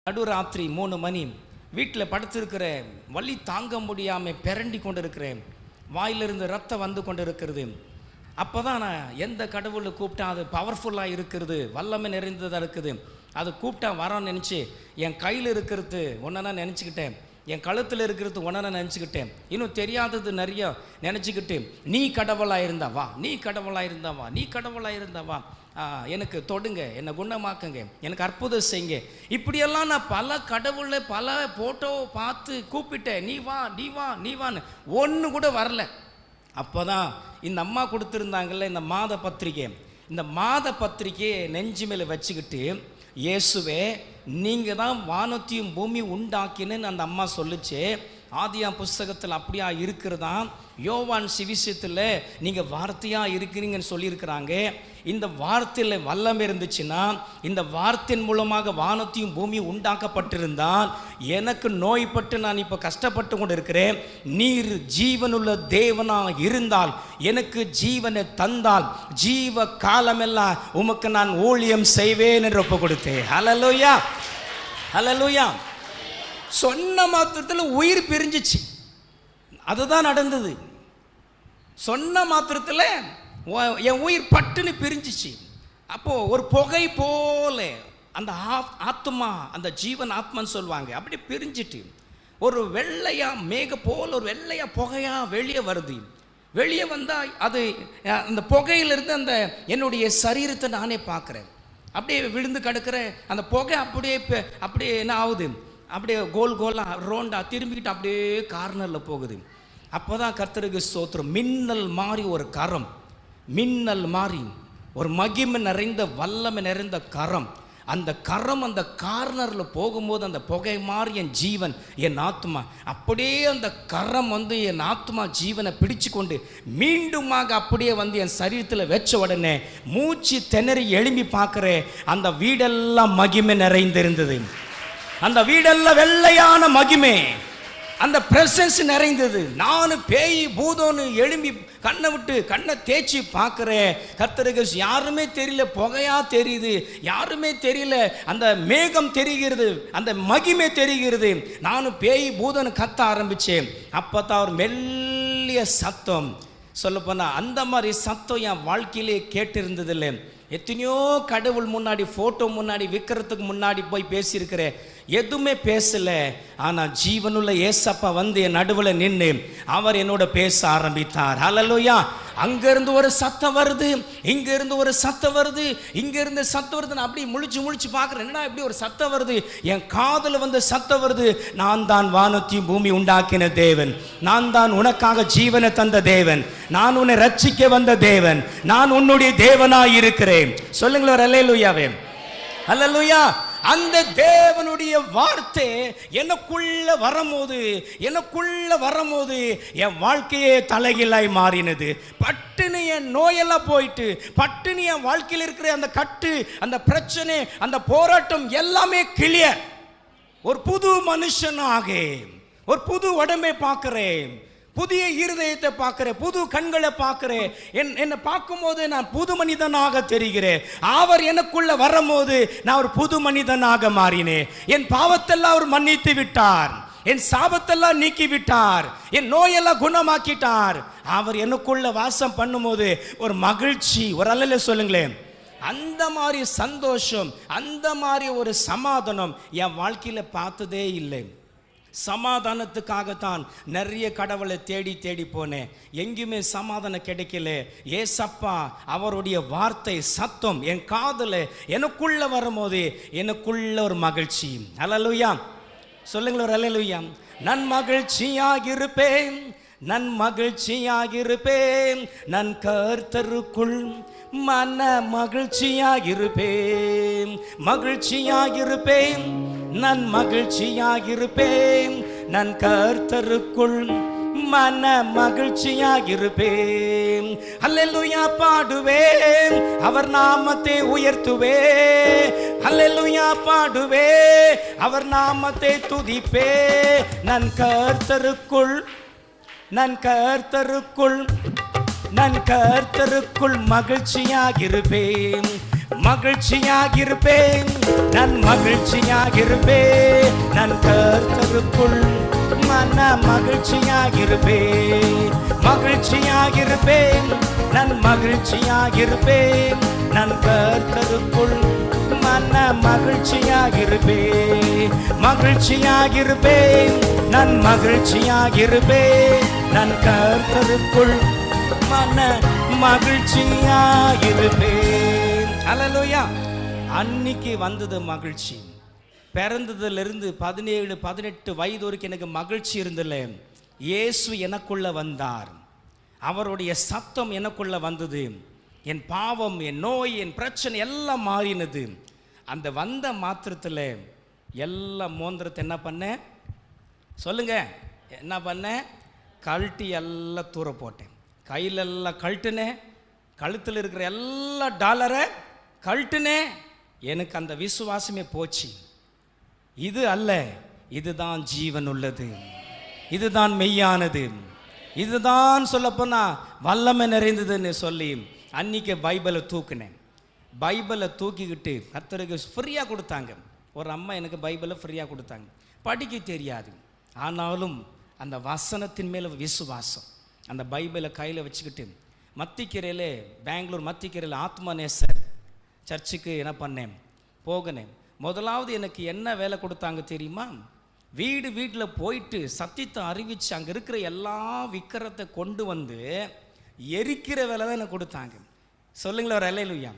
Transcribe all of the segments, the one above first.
நடுராத்திரி 3 மணி வீட்டில் படுத்திருக்கிறேன். வலி தாங்க முடியாமல் பிரண்டி கொண்டு இருக்கிறேன். வாயிலிருந்து ரத்தம் வந்து கொண்டு இருக்கிறது. அப்போ தான் நான் எந்த கடவுளை கூப்பிட்டா அது பவர்ஃபுல்லாக இருக்கிறது, வல்லமை நிறைந்ததாக இருக்குது, அது கூப்பிட்டா வரோன்னு நினச்சி என் கையில் இருக்கிறது ஒன்றா நினச்சிக்கிட்டேன், என் கழுத்தில் இருக்கிறது ஒன்றா நினச்சிக்கிட்டேன். இன்னும் தெரியாதது நிறைய நினச்சிக்கிட்டு நீ கடவுளாக இருந்தா வா, நீ கடவுளாக இருந்தா வா, நீ கடவுளாக இருந்தா வா, எனக்கு தொடுங்க, என்னை குணமாக்குங்க, எனக்கு அற்புதம் செய்யுங்க. இப்படியெல்லாம் நான் பல கடவுளை பல ஃபோட்டோ பார்த்து கூப்பிட்டேன். நீ வா, நீ வா, நீ வான்னு ஒன்று கூட வரல. அப்போ தான் இந்த அம்மா கொடுத்துருந்தாங்கல்ல இந்த மாத பத்திரிக்கை, இந்த மாத பத்திரிக்கையை நெஞ்சு மேலே வச்சுக்கிட்டு, இயேசுவே நீங்கள் தான் வானத்தையும் பூமி உண்டாக்கினு அந்த அம்மா சொல்லிச்சு. ஆதியாம் புஸ்தகத்தில் அப்படியா இருக்கிறதா, யோவான் சுவிசேஷத்தில் நீங்கள் வார்த்தையாக இருக்கிறீங்கன்னு சொல்லியிருக்கிறாங்க. இந்த வார்த்தையில் வல்லமை இருந்துச்சுன்னா, இந்த வார்த்தையின் மூலமாக வானத்தையும் பூமி உண்டாக்கப்பட்டிருந்தால், எனக்கு நோய்பட்டு நான் இப்போ கஷ்டப்பட்டு கொண்டு இருக்கிறேன், நீர் ஜீவனுள்ள தேவனாக இருந்தால் எனக்கு ஜீவனை தந்தால் ஜீவ காலமெல்லாம் உமக்கு நான் ஊழியம் செய்வேன் என்று ஒப்பு கொடுத்தேன். ஹல்லேலூயா, ஹல்லேலூயா. சொன்ன மாத்திரத்தில் உயிர் பிரிஞ்சிச்சு. அதுதான் நடந்தது. சொன்ன மாத்திரத்தில் என் உயிர் பட்டுன்னு பிரிஞ்சிச்சு. அப்போது ஒரு புகை போல அந்த ஆத்மா, அந்த ஜீவன் ஆத்மான்னு சொல்லுவாங்க, அப்படி பிரிஞ்சிட்டு ஒரு வெள்ளையா மேக போல் ஒரு வெள்ளையா புகையா வெளியே வருது. வெளியே வந்தால் அது அந்த புகையிலிருந்து அந்த என்னுடைய சரீரத்தை நானே பார்க்குறேன். அப்படியே விழுந்து கிடக்கிற அந்த புகை அப்படியே என்ன ஆகுது, அப்படியே கோல் கோலாக ரோண்டா திரும்பிக்கிட்டு அப்படியே கார்னரில் போகுது. அப்போ தான் கர்த்தருக்கு ஸ்தோத்திரம், மின்னல் மாறி ஒரு கரம், மின்னல் மாறி ஒரு மகிமை நிறைந்த வல்லமை நிறைந்த கரம், அந்த கரம் அந்த கார்னரில் போகும்போது அந்த புகை மாறி என் ஜீவன், என் ஆத்மா, அப்படியே அந்த கரம் வந்து என் ஆத்மா ஜீவனை பிடிச்சு கொண்டு மீண்டுமாக அப்படியே வந்து என் சரீரத்தில் வச்ச உடனே மூச்சு திணறி எழும்பி பார்க்குறேன். அந்த வீடெல்லாம் மகிமை நிறைந்திருந்தது. அந்த வீடெல்லாம் வெள்ளையான மகிமை, அந்த பிரசன்ஸ் நிறைந்தது. நான் பேய் பூதோன்னு எழும்பி கண்ணை விட்டு கண்ணை தேய்ச்சி பார்க்குறேன். கர்த்தருக்கு யாருமே தெரியல, புகையா தெரியுது, யாருமே தெரியல, அந்த மேகம் தெரிகிறது, அந்த மகிமை தெரிகிறது. நானும் பேய் பூதோன்னு கத்த ஆரம்பித்தேன். அப்போ தான் ஒரு மெல்லிய சத்தம், சொல்லப்போனால் அந்த மாதிரி சத்தம் என் வாழ்க்கையிலே கேட்டிருந்ததில்லை. எத்தனையோ கடவுள் முன்னாடி ஃபோட்டோ முன்னாடி விற்கிறதுக்கு முன்னாடி போய் பேசியிருக்கிறேன், எதுவுமே பேசலை. ஆனால் ஜீவனுள்ள ஏசப்பா வந்து என் நடுவில் நின்று அவர் என்னோட பேச ஆரம்பித்தார். ஹல்லேலூயா. அங்கேருந்து ஒரு சத்தம் வருது, இங்கேருந்து ஒரு சத்தம் வருது, இங்கேருந்து சத்தம் வருது. நான் அப்படி முழிச்சு பார்க்குறேன், என்னடா இப்படி ஒரு சத்தம் வருது, என் காதில் வந்து சத்தம் வருது. நான் தான் வானத்தையும் பூமி உண்டாக்கின தேவன், நான் தான் உனக்காக ஜீவனை தந்த தேவன், நான் உன்னை ரட்சிக்க வந்த தேவன், நான் உன்னுடைய தேவனாய் இருக்கிறேன். சொல்லுங்களேன் அல்லேலூயாவே, அல்லேலூயா. அந்த தேவனுடைய வார்த்தை எனக்குள்ள வரும்போது என் வாழ்க்கையே தலைகீழாய் மாறினது. பட்டுன்னு என் நோயெல்லாம் போயிட்டு, பட்டுன்னு என் வாழ்க்கையில் இருக்கிற அந்த கட்டு, அந்த பிரச்சனை, அந்த போராட்டம் எல்லாமே கிளியர். ஒரு புது மனுஷனாக ஒரு புது உடம்பை பார்க்கிறேன், புதிய இருதயத்தை பார்க்கிறேன், புது கண்களை பார்க்கிறேன். என்னை பார்க்கும்போது நான் புது மனிதனாக தெரிகிறேன். அவர் எனக்குள்ள வரும்போது நான் ஒரு புது மனிதனாக மாறினேன். என் பாவத்தெல்லாம் அவர் மன்னித்து விட்டார், என் சாபத்தெல்லாம் நீக்கி விட்டார், என் நோயெல்லாம் குணமாக்கிட்டார். அவர் எனக்குள்ள வாசம் பண்ணும்போது ஒரு மகிழ்ச்சி, ஒரு அல்ல சொல்லுங்களேன், அந்த மாதிரி சந்தோஷம், அந்த மாதிரி ஒரு சமாதானம் என் வாழ்க்கையில் பார்த்ததே இல்லை. சமாதானத்துக்காகத்தான் நிறைய கடவுளை தேடி போனேன், எங்கேயுமே சமாதானம் கிடைக்கல. ஏசப்பா அவருடைய வார்த்தை சத்தம் என் காதில் எனக்குள்ள வரும்போது எனக்குள்ள ஒரு மகிழ்ச்சி. அல்லேலூயா, சொல்லுங்களேன் ஒரு அல்லேலூயா. நான் மகிழ்ச்சியாக இருப்பேன், நான் மகிழ்ச்சியாக இருப்பேன், நான் கர்த்தருக்குள் மன மகிழ்ச்சியாக இருப்பேன், மகிழ்ச்சியாக இருப்பேன், நான் மகிழ்ச்சியாக இருப்பேன், நான் கர்த்தருக்குள் மன மகிழ்ச்சியாக இருப்பேன். அல்லேலூயா பாடுவேன், அவர் நாமத்தை உயர்த்துவே, அல்லேலூயா பாடுவே, அவர் நாமத்தை துதிப்பே. நான் கர்த்தருக்குள் நான் கர்த்தருக்குள் மகிழ்ச்சியாக இருப்பேன், மகிழ்ச்சியாகிருப்பேன், நான் மகிழ்ச்சியாகிருப்பேன், நான் கர்த்தருக்குள் மன மகிழ்ச்சியாகிருப்பேன், மகிழ்ச்சியாகிருப்பேன், நான் மகிழ்ச்சியாகிருப்பேன், நான் கர்த்தருக்குள் மன மகிழ்ச்சியாகிருப்பேன், மகிழ்ச்சியாகிருப்பேன், நான் மகிழ்ச்சியாகிருப்பேன், நான் கர்த்தருக்குள் மன மகிழ்ச்சியாகிருப்பேன். அல்லேலூயா. அன்னைக்கு வந்தது மகிழ்ச்சி. பிறந்ததிலிருந்து 17-18 வயது வரைக்கும் எனக்கு மகிழ்ச்சி இருந்ததில்லை. இயேசு எனக்குள்ள வந்தார், அவருடைய சத்தம் எனக்குள்ள வந்தது, என் பாவம், என் நோய், என் பிரச்சனை எல்லாம் மாறினது. அந்த வந்த மாத்திரத்தில் எல்லா மோந்திரத்தை என்ன பண்ணேன் சொல்லுங்க, என்ன பண்ணேன்? கழட்டி எல்லாம் தூர போட்டேன், கையிலெல்லாம் கழட்டுனேன், கழுத்தில் இருக்கிற எல்லா டாலரை கழட்டுனேன். எனக்கு அந்த விசுவாசமே போச்சு. இது அல்ல, இதுதான் ஜீவன் உள்ளது, இதுதான் மெய்யானது, இதுதான் சொல்லப்போனா வல்லமை நிறைந்ததுன்னு சொல்லி அன்னைக்கு பைபிளை தூக்குனேன். பைபிளை தூக்கிக்கிட்டு கர்த்தருக்கு ஃப்ரீயாக கொடுத்தாங்க. ஒரு அம்மா எனக்கு பைபிளை ஃப்ரீயாக கொடுத்தாங்க. படிக்க தெரியாது, ஆனாலும் அந்த வசனத்தின் மேலே விசுவாசம். அந்த பைபிளை கையில் வச்சுக்கிட்டு மத்திக்கரையில், பெங்களூர் மத்திக்கரையில் ஆத்மநேசர் சர்ச்சுக்கு என்ன பண்ணேன், போகினேன். முதலாவது எனக்கு என்ன வேலை கொடுத்தாங்க தெரியுமா? வீட்டில் போயிட்டு சத்தியத்தை அறிவித்து அங்கே இருக்கிற எல்லா விக்கிரத்தை கொண்டு வந்து எரிக்கிற வேலை தான் எனக்கு கொடுத்தாங்க. சொல்லுங்களேன் ஒரு அல்லேலூயா.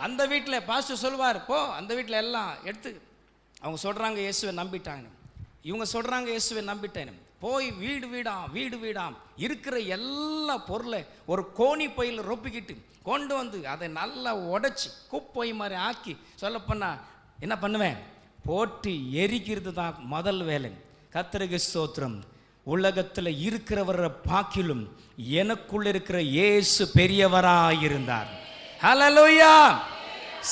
அந்த வீட்டில் பாஸ்டர் சொல்லுவார், போ அந்த வீட்டில் எல்லாம் எடுத்து, அவங்க சொல்கிறாங்க இயேசுவை நம்பிட்டாங்க, இவங்க சொல்கிறாங்க இயேசுவை நம்பிட்டேன். போய் வீடு வீடாம் இருக்கிற எல்லா பொருளை ஒரு கோணி பையில் ரொப்பிக்கிட்டு கொண்டு வந்து அதை நல்லா உடைச்சி குப்பை மாதிரி ஆக்கி சொல்லப்போனா என்ன பண்ணுவேன், போட்டு எரிக்கிறது தான் முதல் வேலை. கர்த்தருக்கு ஸ்தோத்திரம். உலகத்தில் இருக்கிறவரை பாக்கிலும் எனக்குள்ள இருக்கிற இயேசு பெரியவராயிருந்தார். ஹல்லேலூயா.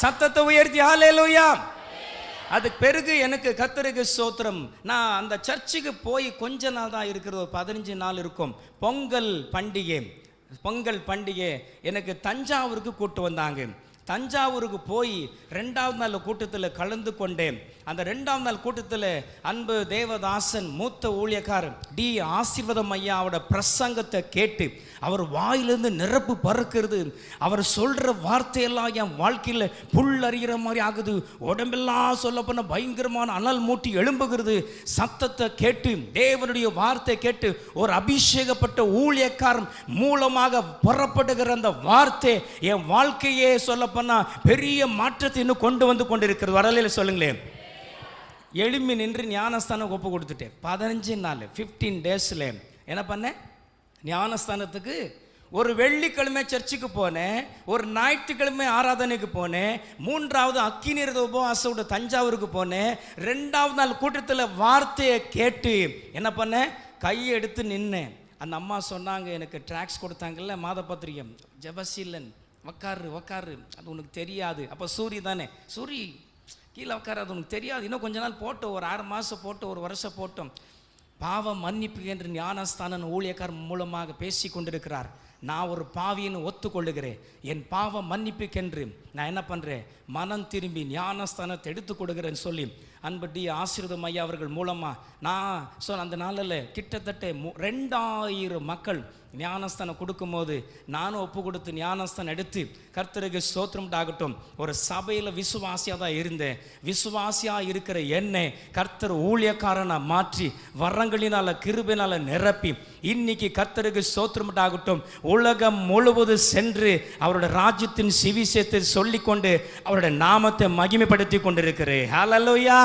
சத்தத்தை உயர்த்தி ஹல்லேலூயா. அதுக்கு பிறகு எனக்கு கர்த்தருக்கு ஸ்தோத்திரம். நான் அந்த சர்ச்சுக்கு போய் கொஞ்ச நாள் தான் இருக்கிறது, 15 நாள் இருக்கும். பொங்கல் பண்டிகை எனக்கு தஞ்சாவூருக்கு கூட்டு வந்தாங்க. தஞ்சாவூருக்கு போய் 2வது நாள் கூட்டத்தில் கலந்து கொண்டேன். அந்த 2ஆம் நாள் கூட்டத்தில் அன்பு தேவதாசன் மூத்த ஊழியக்காரர் டி ஆசீர்வாதம் ஐயாவோட பிரசங்கத்தை கேட்டு அவர் வாயிலிருந்து நிரப்பு பறக்கிறது. அவர் சொல்கிற வார்த்தையெல்லாம் என் வாழ்க்கையில் புல் அறிகிற மாதிரி ஆகுது. உடம்பெல்லாம் சொல்லப்போன பயங்கரமான அனல் மூட்டி எழும்புகிறது. சத்தத்தை கேட்டு, தேவனுடைய வார்த்தை கேட்டு, ஒரு அபிஷேகப்பட்ட ஊழியக்காரன் மூலமாக புறப்படுகிற அந்த வார்த்தை என் வாழ்க்கையே சொல்லப்போனா பெரிய மாற்றத்தை இன்னும் கொண்டு வந்து கொண்டிருக்கிறது. வரலையில் சொல்லுங்களேன். எழும்பி நின்று ஞானஸ்தானம் ஒப்பு கொடுத்துட்டேன். 15 நாள் 15 டேஸில் என்ன பண்ணேன், ஞானஸ்தானத்துக்கு ஒரு வெள்ளிக்கிழமை சர்ச்சுக்கு போனேன், ஒரு ஞாயிற்றுக்கிழமை ஆராதனைக்கு போனேன், 3வது அக்கினிரத உபவாசோட தஞ்சாவூருக்கு போனேன். 2வது நாள் கூட்டத்தில் வார்த்தையை கேட்டு என்ன பண்ணேன், கையை எடுத்து நின்னேன். அந்த அம்மா சொன்னாங்க, எனக்கு ட்ராக்ஸ் கொடுத்தாங்கல்ல மாத பத்திரிகை, ஜெபசீலன் உக்காரு அது உனக்கு தெரியாது. அப்போ சூரி தானே, சூரி கீழே உட்கார, அது உனக்கு தெரியாது, இன்னும் கொஞ்ச நாள் போட்டோம், ஒரு 6 மாதம் போட்டோம், ஒரு வருஷம் போட்டோம். பாவ மன்னிப்பு என்று ஞானஸ்தானன் ஊழியக்கார் மூலமாக பேசி கொண்டிருக்கிறார். நான் ஒரு பாவின்னு ஒத்துக்கொள்ளுகிறேன். என் பாவ மன்னிப்புக்கென்று நான் என்ன பண்ணுறேன், மனம் திரும்பி ஞானஸ்தானத்தை எடுத்து கொடுக்குறேன்னு சொல்லி அன்பு டி ஆசீர்வாதம் ஐயா அவர்கள் மூலமாக நான் அந்த நாளில் கிட்டத்தட்ட 2000 மக்கள் ஞானஸ்தானம் கொடுக்கும்போது நானும் ஒப்பு கொடுத்து ஞானஸ்தானம் எடுத்து கர்த்தருக்கு ஸ்தோத்திரம் ஆகட்டும். ஒரு சபையில் விசுவாசியாக தான் இருந்தேன். விசுவாசியாக இருக்கிற என்னை கர்த்தர் ஊழியக்காரனை மாற்றி வரங்களினால் கிருபையினால் நிரப்பி இன்னைக்கு கர்த்தருக்கு ஸ்தோத்திரம் ஆகட்டும் உலகம் முழுவதும் சென்று அவருடைய ராஜ்யத்தின் சுவிசேஷத்தை சொல்லிக்கொண்டு அவருடைய நாமத்தை மகிமைப்படுத்தி கொண்டிருக்கிறேன். ஹல்லேலூயா.